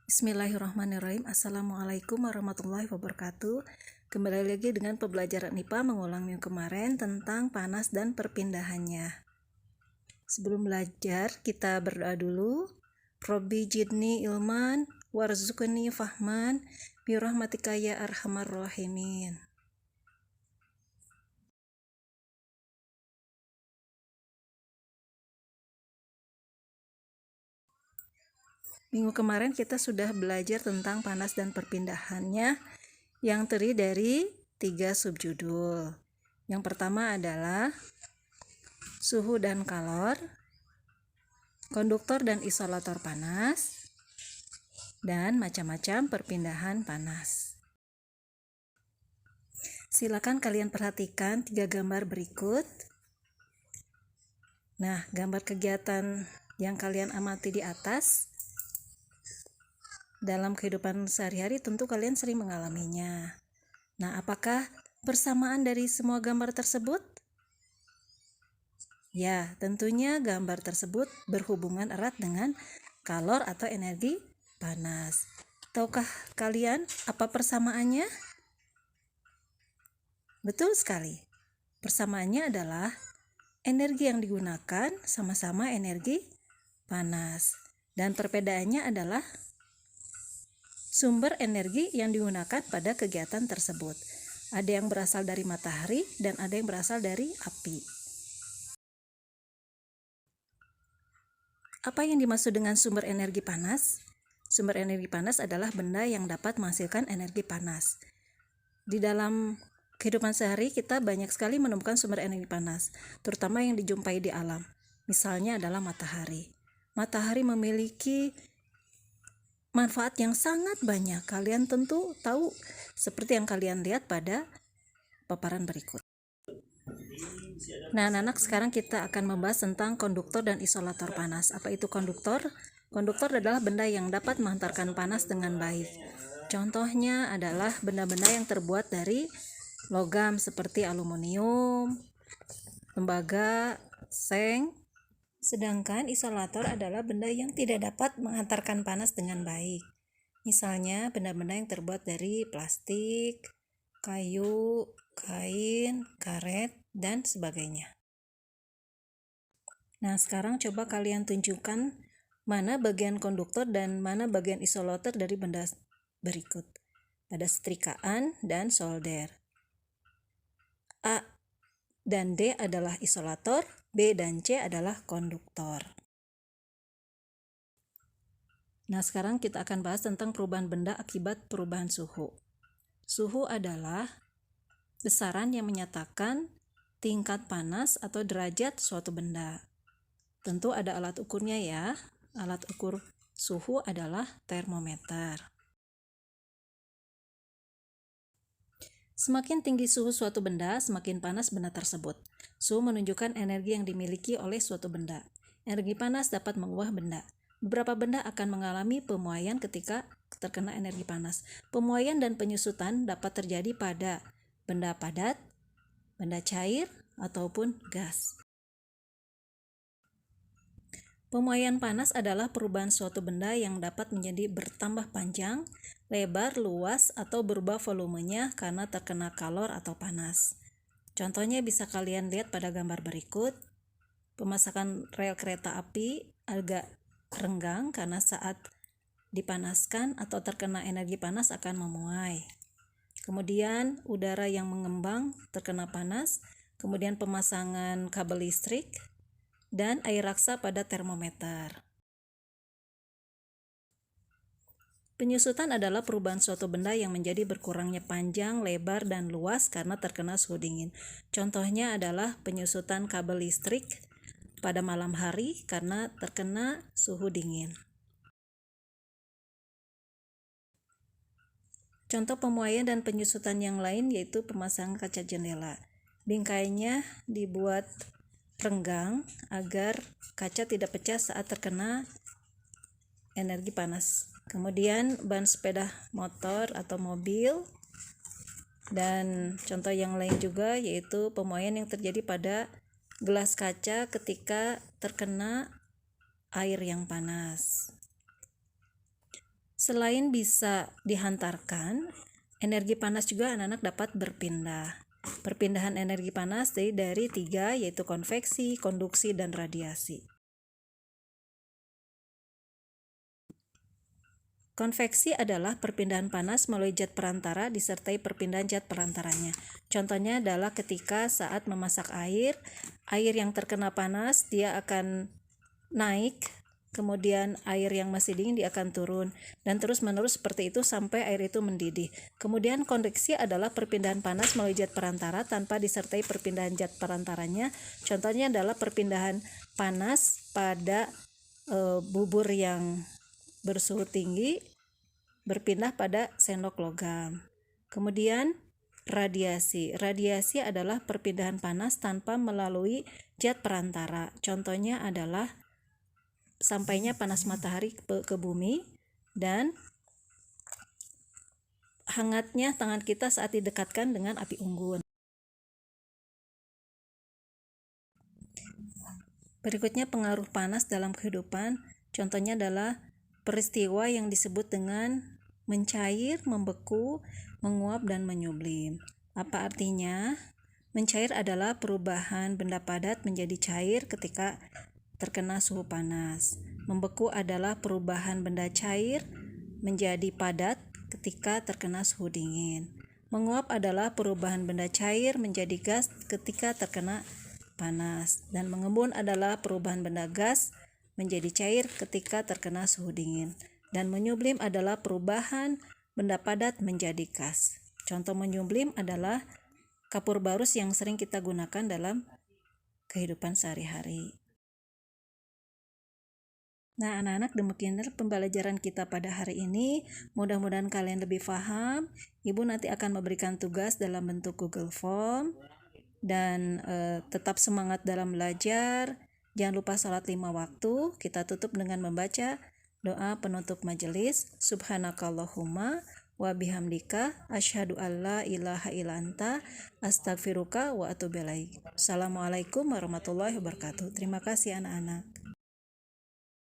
Bismillahirrahmanirrahim. Assalamualaikum warahmatullahi wabarakatuh. Kembali lagi dengan pembelajaran IPA mengulang minggu kemarin tentang panas dan perpindahannya. Sebelum belajar, kita berdoa dulu. Robbi jidni ilman warzuqni fahman birahmatika ya arhamar rahimin. Minggu kemarin kita sudah belajar tentang panas dan perpindahannya yang terdiri dari 3 subjudul. Yang pertama adalah suhu dan kalor, konduktor dan isolator panas, dan macam-macam perpindahan panas. Silakan kalian perhatikan 3 gambar berikut. Nah, gambar kegiatan yang kalian amati di atas dalam kehidupan sehari-hari tentu kalian sering mengalaminya. Nah, apakah persamaan dari semua gambar tersebut? Ya, tentunya gambar tersebut berhubungan erat dengan kalor atau energi panas. Tahukah kalian apa persamaannya? Betul sekali. Persamaannya adalah energi yang digunakan sama-sama energi panas. Dan perbedaannya adalah sumber energi yang digunakan pada kegiatan tersebut. Ada yang berasal dari matahari dan ada yang berasal dari api. Apa yang dimaksud dengan sumber energi panas? Sumber energi panas adalah benda yang dapat menghasilkan energi panas. Di dalam kehidupan sehari kita banyak sekali menemukan sumber energi panas, terutama yang dijumpai di alam. Misalnya adalah matahari. Matahari memiliki manfaat yang sangat banyak. Kalian tentu tahu seperti yang kalian lihat pada paparan berikut. Nah, anak-anak, sekarang kita akan membahas tentang konduktor dan isolator panas. Apa itu konduktor? Konduktor adalah benda yang dapat menghantarkan panas dengan baik. Contohnya adalah benda-benda yang terbuat dari logam seperti aluminium, tembaga, seng. Sedangkan isolator adalah benda yang tidak dapat menghantarkan panas dengan baik. Misalnya benda-benda yang terbuat dari plastik, kayu, kain, karet, dan sebagainya. Nah, sekarang coba kalian tunjukkan mana bagian konduktor dan mana bagian isolator dari benda berikut. Pada setrikaan dan solder. A dan D adalah isolator, B dan C adalah konduktor. Nah, sekarang kita akan bahas tentang perubahan benda akibat perubahan suhu. Suhu adalah besaran yang menyatakan tingkat panas atau derajat suatu benda. Tentu ada alat ukurnya ya. Alat ukur suhu adalah termometer. Semakin tinggi suhu suatu benda, semakin panas benda tersebut. Suhu menunjukkan energi yang dimiliki oleh suatu benda. Energi panas dapat mengubah benda. Beberapa benda akan mengalami pemuaian ketika terkena energi panas. Pemuaian dan penyusutan dapat terjadi pada benda padat, benda cair, ataupun gas. Pemuaian panas adalah perubahan suatu benda yang dapat menjadi bertambah panjang, lebar, luas, atau berubah volumenya karena terkena kalor atau panas. Contohnya bisa kalian lihat pada gambar berikut. Pemasangan rel kereta api agak renggang karena saat dipanaskan atau terkena energi panas akan memuai. Kemudian udara yang mengembang terkena panas, kemudian pemasangan kabel listrik, dan air raksa pada termometer. Penyusutan adalah perubahan suatu benda yang menjadi berkurangnya panjang, lebar, dan luas karena terkena suhu dingin. Contohnya adalah penyusutan kabel listrik pada malam hari karena terkena suhu dingin. Contoh pemuaian dan penyusutan yang lain yaitu pemasangan kaca jendela. Bingkainya dibuat renggang agar kaca tidak pecah saat terkena energi panas. Kemudian ban sepeda motor atau mobil, dan contoh yang lain juga yaitu pemuaian yang terjadi pada gelas kaca ketika terkena air yang panas. Selain bisa dihantarkan, energi panas juga anak-anak dapat berpindah. Perpindahan energi panas dari 3, yaitu konveksi, konduksi, dan radiasi. Konveksi adalah perpindahan panas melalui zat perantara disertai perpindahan zat perantaranya. Contohnya adalah ketika saat memasak air yang terkena panas dia akan naik, kemudian air yang masih dingin dia akan turun, dan terus-menerus seperti itu sampai air itu mendidih. Kemudian konveksi adalah perpindahan panas melalui zat perantara tanpa disertai perpindahan zat perantaranya. Contohnya adalah perpindahan panas pada bubur yang bersuhu tinggi berpindah pada sendok logam. Kemudian radiasi. Radiasi adalah perpindahan panas tanpa melalui zat perantara. Contohnya adalah sampainya panas matahari ke bumi dan hangatnya tangan kita saat didekatkan dengan api unggun. Berikutnya pengaruh panas dalam kehidupan. Contohnya adalah peristiwa yang disebut dengan mencair, membeku, menguap, dan menyublim. Apa artinya? Mencair adalah perubahan benda padat menjadi cair ketika terkena suhu panas. Membeku adalah perubahan benda cair menjadi padat ketika terkena suhu dingin. Menguap adalah perubahan benda cair menjadi gas ketika terkena panas. Dan mengembun adalah perubahan benda gas menjadi cair ketika terkena suhu dingin. Dan menyublim adalah perubahan benda padat menjadi gas. Contoh menyublim adalah kapur barus yang sering kita gunakan dalam kehidupan sehari-hari. Nah, anak-anak, demikianlah pembelajaran kita pada hari ini. Mudah-mudahan kalian lebih paham. Ibu nanti akan memberikan tugas dalam bentuk Google Form. Dan tetap semangat dalam belajar. Jangan lupa salat 5 waktu. Kita tutup dengan membaca doa penutup majelis. Subhanakallahumma wa bihamdika asyhadu alla ilaha illa anta astaghfiruka wa atubu ilaik. Assalamualaikum warahmatullahi wabarakatuh. Terima kasih anak-anak.